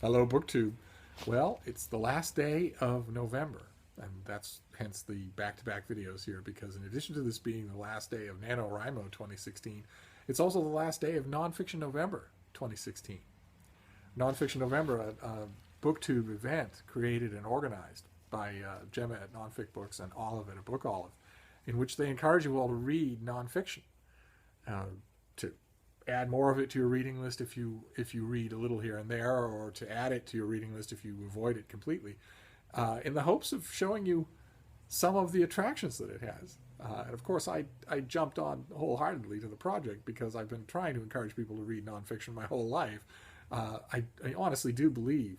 Hello, BookTube. Well, it's the last day of November, and that's hence the back-to-back videos here, because in addition to this being the last day of NaNoWriMo 2016, it's also the last day of Nonfiction November 2016. Nonfiction November, a BookTube event created and organized by Gemma at Nonfic Books and Olive at A Book Olive, in which they encourage you all to read nonfiction, uh, to add more of it to your reading list if you read a little here and there, or to add it to your reading list if you avoid it completely, in the hopes of showing you some of the attractions that it has. And of course, I jumped on wholeheartedly to the project because I've been trying to encourage people to read nonfiction my whole life. I honestly do believe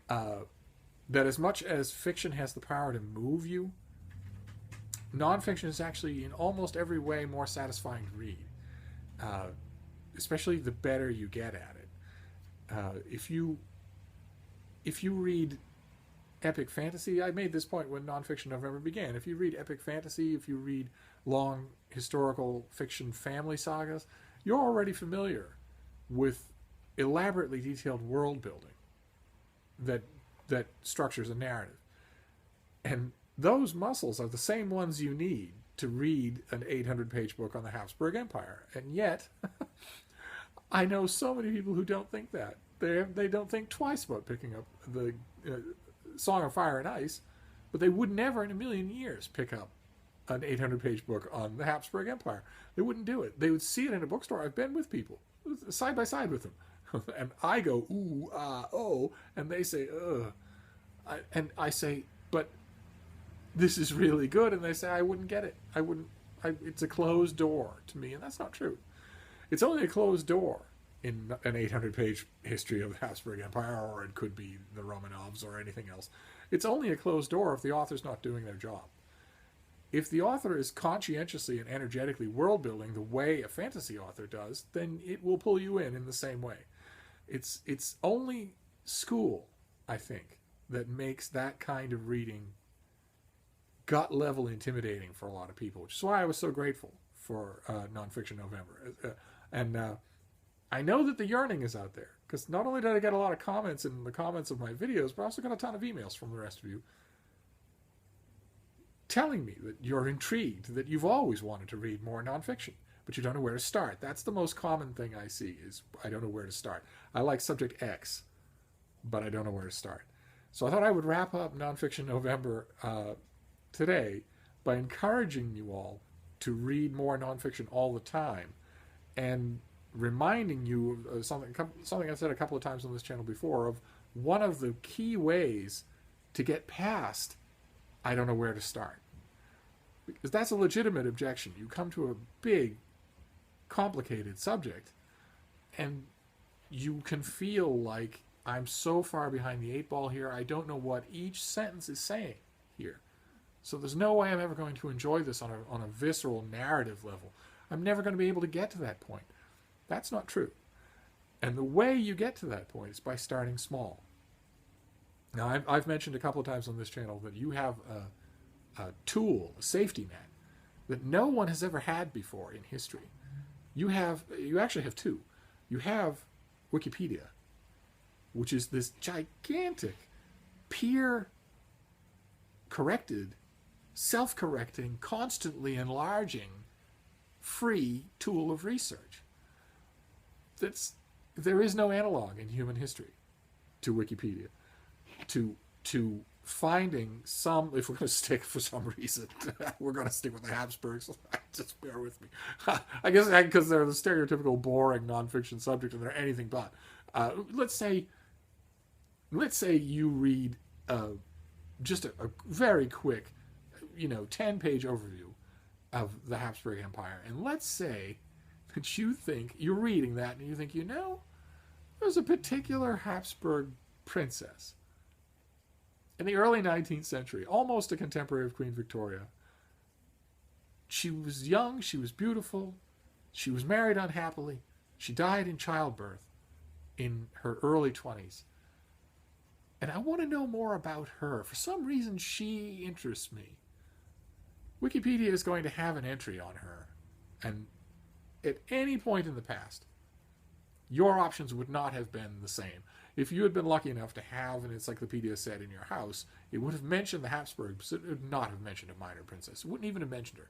that as much as fiction has the power to move you, nonfiction is actually in almost every way more satisfying to read, uh, especially the better you get at it. If you read epic fantasy, I made this point when Nonfiction November began. If you read epic fantasy, if you read long historical fiction family sagas, you're already familiar with elaborately detailed world building that structures a narrative. And those muscles are the same ones you need to read an 800-page book on the Habsburg Empire. And yet, I know so many people who don't think that. They don't think twice about picking up the Song of Fire and Ice, but they would never in a million years pick up an 800-page book on the Habsburg Empire. They wouldn't do it. They would see it in a bookstore. I've been with people, side by side with them. And I go, ooh, ah, oh, and they say, ugh. And I say, but this is really good. And they say, I wouldn't get it. It's a closed door to me. And that's not true. It's only a closed door in an 800-page history of the Habsburg Empire, or it could be the Romanovs or anything else. It's only a closed door if the author's not doing their job. If the author is conscientiously and energetically world building the way a fantasy author does, then it will pull you in the same way. It's only school, I think, that makes that kind of reading gut level intimidating for a lot of people, which is why I was so grateful for Nonfiction November. And I know that the yearning is out there, because not only did I get a lot of comments in the comments of my videos, but I also got a ton of emails from the rest of you telling me that you're intrigued, that you've always wanted to read more nonfiction, but you don't know where to start. That's the most common thing I see, is I don't know where to start. I like subject X, but I don't know where to start. So I thought I would wrap up Nonfiction November today by encouraging you all to read more nonfiction all the time, and reminding you of something I said a couple of times on this channel before, of one of the key ways to get past I don't know where to start. Because that's a legitimate objection. You come to a big, complicated subject, and you can feel like, I'm so far behind the eight ball here, I don't know what each sentence is saying here. So there's no way I'm ever going to enjoy this on a visceral narrative level. I'm never going to be able to get to that point. That's not true. And the way you get to that point is by starting small. Now, I've mentioned a couple of times on this channel that you have a tool, a safety net, that no one has ever had before in history. You actually have two. You have Wikipedia, which is this gigantic, peer-corrected, self-correcting, constantly enlarging, free tool of research. There is no analog in human history to Wikipedia, to finding some, if we're going to stick for some reason, we're going to stick with the Habsburgs. Just bear with me. I guess because they're the stereotypical boring nonfiction subject and they're anything but. Let's say you read just a very quick, 10-page overview of the Habsburg Empire, and let's say that you think you're reading that and you think, there's a particular Habsburg princess in the early 19th century, almost a contemporary of Queen Victoria. She was young, she was beautiful, she was married unhappily, she died in childbirth in her early 20s. And I want to know more about her. For some reason, she interests me. Wikipedia is going to have an entry on her. And at any point in the past, your options would not have been the same. If you had been lucky enough to have an encyclopedia set in your house, it would have mentioned the Habsburgs, but it would not have mentioned a minor princess. It wouldn't even have mentioned her.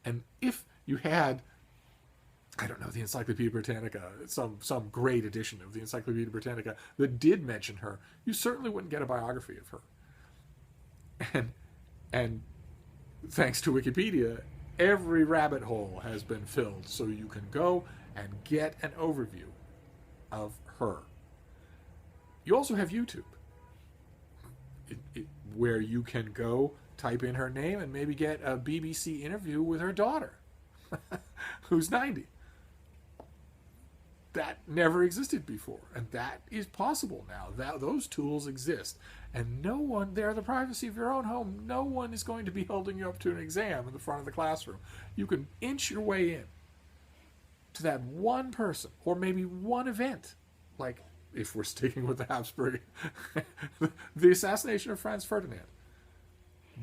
And if you had, I don't know, the Encyclopedia Britannica, some great edition of the Encyclopedia Britannica that did mention her, you certainly wouldn't get a biography of her. And thanks to Wikipedia, every rabbit hole has been filled, so you can go and get an overview of her. You also have YouTube, where you can go type in her name and maybe get a BBC interview with her daughter, who's 90. That never existed before, and that is possible now. Those tools exist, and no one, they're the privacy of your own home. No one is going to be holding you up to an exam in the front of the classroom. You can inch your way in to that one person, or maybe one event, like, if we're sticking with the Habsburg, the assassination of Franz Ferdinand,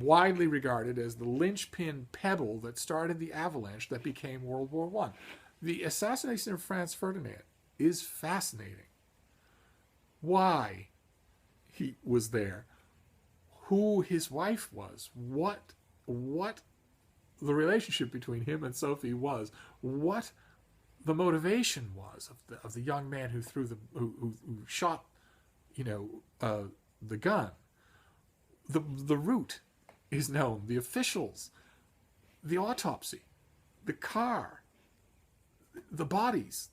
widely regarded as the linchpin pebble that started the avalanche that became World War I. The assassination of Franz Ferdinand is fascinating. Why he was there, who his wife was, what the relationship between him and Sophie was, what the motivation was of the young man who who shot, the gun. The route is known, the officials, the autopsy, the car, the bodies,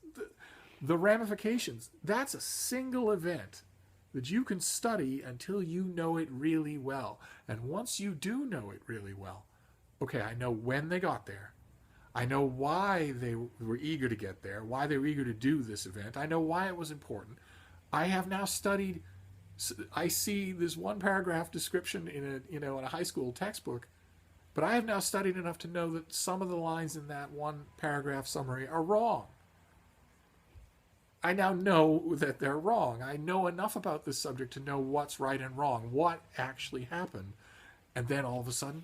the ramifications. That's a single event that you can study until you know it really well. And once you do know it really well, okay, I know when they got there. I know why they were eager to get there, why they were eager to do this event. I know why it was important. I have now studied, I see this one paragraph description in a high school textbook, but I have now studied enough to know that some of the lines in that one paragraph summary are wrong. I now know that they're wrong. I know enough about this subject to know what's right and wrong, what actually happened. And then all of a sudden,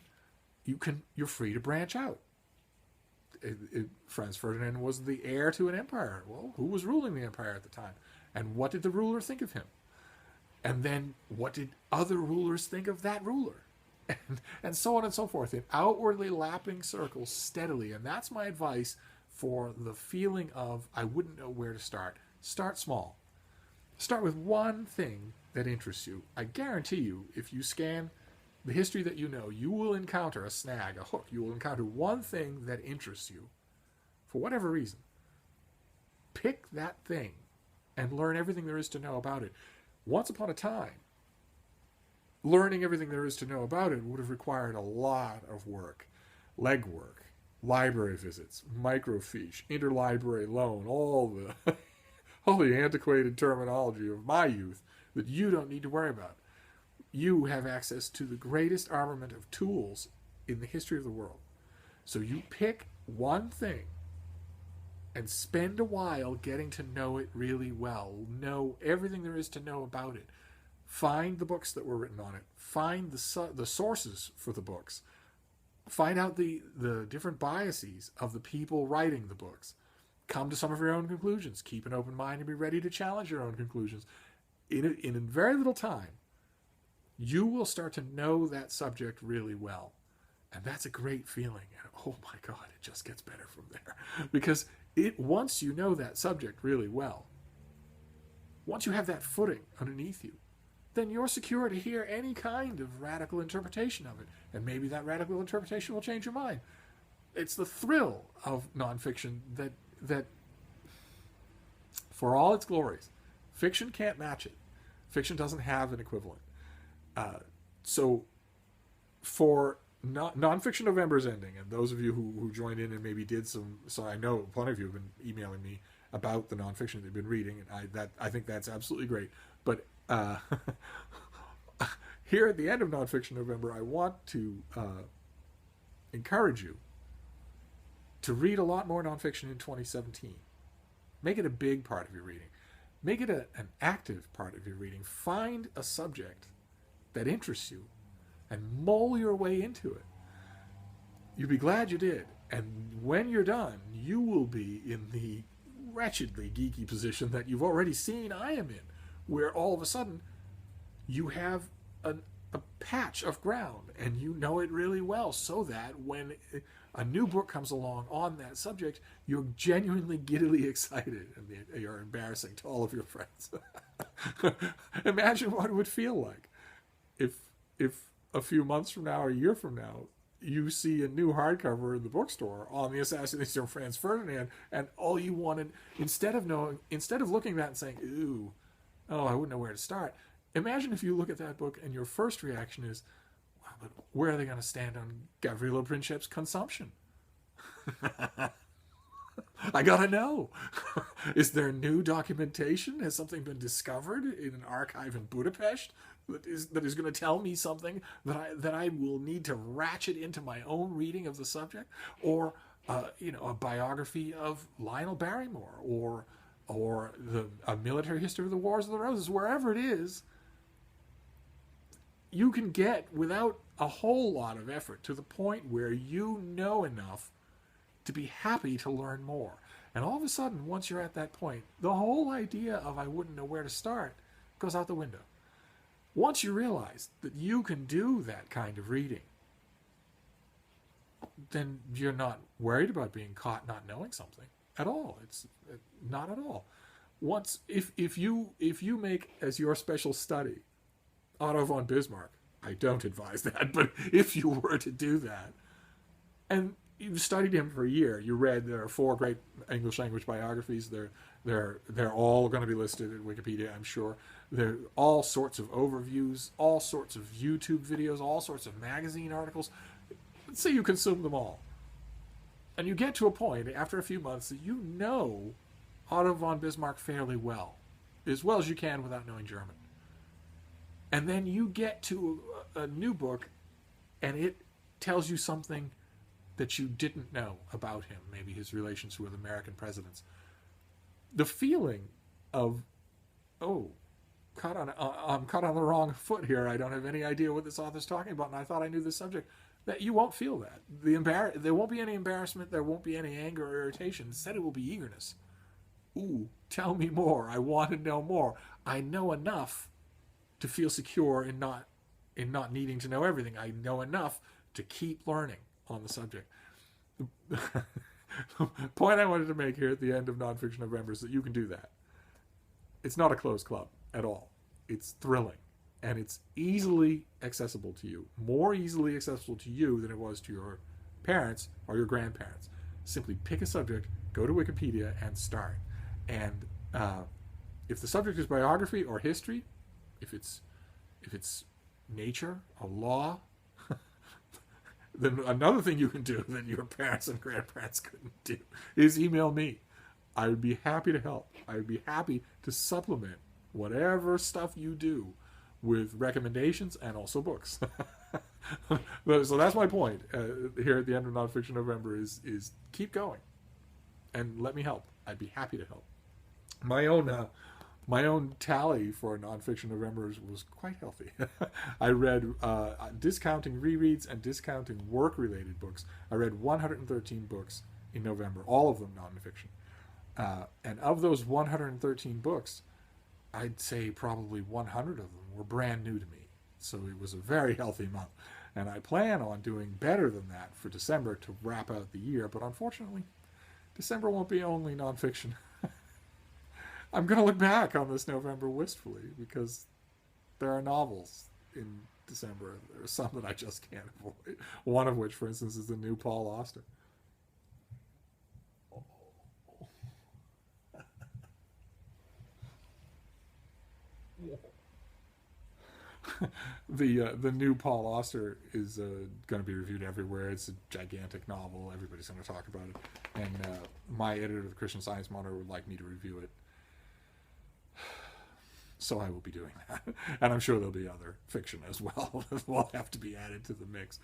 you're free to branch out. Franz Ferdinand was the heir to an empire. Well, who was ruling the empire at the time? And what did the ruler think of him? And then what did other rulers think of that ruler? And so on and so forth, in outwardly lapping circles steadily. And that's my advice for the feeling of, I wouldn't know where to start. Start small. Start with one thing that interests you. I guarantee you, if you scan the history that you know, you will encounter a snag, a hook. You will encounter one thing that interests you for whatever reason. Pick that thing and learn everything there is to know about it. Once upon a time, learning everything there is to know about it would have required a lot of work. Legwork, library visits, microfiche, interlibrary loan, all the antiquated terminology of my youth that you don't need to worry about. You have access to the greatest armament of tools in the history of the world. So you pick one thing and spend a while getting to know it really well. Know everything there is to know about it. Find the books that were written on it. Find the sources for the books. Find out the different biases of the people writing the books. Come to some of your own conclusions. Keep an open mind and be ready to challenge your own conclusions. In a very little time, you will start to know that subject really well. And that's a great feeling. And oh my God, it just gets better from there. Because once you know that subject really well, once you have that footing underneath you, then you're secure to hear any kind of radical interpretation of it. And maybe that radical interpretation will change your mind. It's the thrill of nonfiction that for all its glories, fiction can't match it. Fiction doesn't have an equivalent. So for Nonfiction November is ending, and those of you who joined in and maybe did so I know plenty of you have been emailing me about the nonfiction they've been reading, and I think that's absolutely great. But here at the end of Nonfiction November, I want to encourage you to read a lot more nonfiction in 2017. Make it a big part of your reading. Make it an active part of your reading. Find a subject that interests you and mull your way into it. You'll be glad you did. And when you're done, you will be in the wretchedly geeky position that you've already seen I am in, where all of a sudden you have a patch of ground and you know it really well, so that when a new book comes along on that subject, you're genuinely giddily excited and you're embarrassing to all of your friends. Imagine what it would feel like if a few months from now or a year from now you see a new hardcover in the bookstore on the assassination of Franz Ferdinand, and all you wanted, instead of looking at that and saying, ooh, oh, I wouldn't know where to start. Imagine if you look at that book and your first reaction is, wow, but where are they going to stand on Gavrilo Princip's consumption? I gotta know. Is there new documentation? Has something been discovered in an archive in Budapest that is going to tell me something that I will need to ratchet into my own reading of the subject? Or a biography of Lionel Barrymore, or a military history of the Wars of the Roses, wherever it is. You can get, without a whole lot of effort, to the point where you know enough to be happy to learn more. And all of a sudden, once you're at that point, the whole idea of I wouldn't know where to start goes out the window. Once you realize that you can do that kind of reading, then you're not worried about being caught not knowing something at all. It's not at all. If you make as your special study Otto von Bismarck, I don't advise that, but if you were to do that, and you've studied him for a year, there are 4 great English language biographies. They're all going to be listed at Wikipedia, I'm sure. There are all sorts of overviews, all sorts of YouTube videos, all sorts of magazine articles. Let's say you consume them all. And you get to a point, after a few months, that you know Otto von Bismarck fairly well as you can without knowing German. And then you get to a new book, and it tells you something that you didn't know about him, maybe his relations with American presidents. The feeling of, oh, I'm caught on the wrong foot here. I don't have any idea what this author's talking about, and I thought I knew this subject. That you won't feel that. There won't be any embarrassment. There won't be any anger or irritation. Instead, it will be eagerness. Ooh, tell me more. I want to know more. I know enough to feel secure in not needing to know everything. I know enough to keep learning on the subject. The point I wanted to make here at the end of Nonfiction November is that you can do that. It's not a closed club at all. It's thrilling, and it's easily accessible to you. More easily accessible to you than it was to your parents or your grandparents. Simply pick a subject, go to Wikipedia, and start. And if the subject is biography or history, if it's nature or law, then another thing you can do that your parents and grandparents couldn't do is email me. I would be happy to help. I would be happy to supplement whatever stuff you do with recommendations and also books. So that's my point here at the end of Nonfiction November is keep going and let me help. I'd be happy to help. My own tally for Nonfiction November was quite healthy. I read, discounting rereads and discounting work-related books, I read 113 books in November, all of them nonfiction. And of those 113 books, I'd say probably 100 of them were brand new to me. So it was a very healthy month. And I plan on doing better than that for December to wrap out the year. But unfortunately, December won't be only nonfiction. I'm going to look back on this November wistfully because there are novels in December. There are some that I just can't avoid. One of which, for instance, is the new Paul Auster. The new Paul Auster is going to be reviewed everywhere. It's a gigantic novel. Everybody's going to talk about it. And my editor of the Christian Science Monitor would like me to review it. So I will be doing that. And I'm sure there'll be other fiction as well that will have to be added to the mix.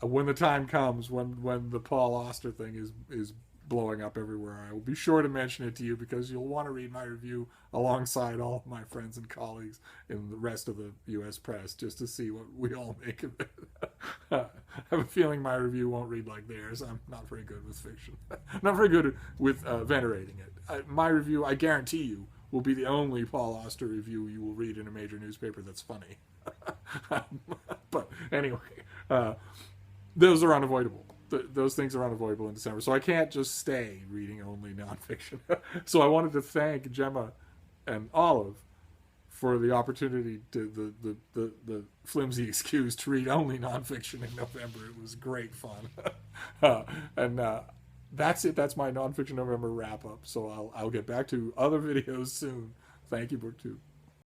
When the time comes, when the Paul Auster thing is blowing up everywhere, I will be sure to mention it to you because you'll want to read my review alongside all of my friends and colleagues in the rest of the U.S. press just to see what we all make of it. I have a feeling my review won't read like theirs. I'm not very good with fiction. Not very good with venerating it. My review, I guarantee you, will be the only Paul Auster review you will read in a major newspaper that's funny. But anyway, those are unavoidable. Those things are unavoidable in December. So I can't just stay reading only nonfiction. So I wanted to thank Gemma and Olive for the opportunity to the flimsy excuse to read only nonfiction in November. It was great fun. And that's it. That's my Nonfiction November wrap up. So I'll get back to other videos soon. Thank you, BookTube.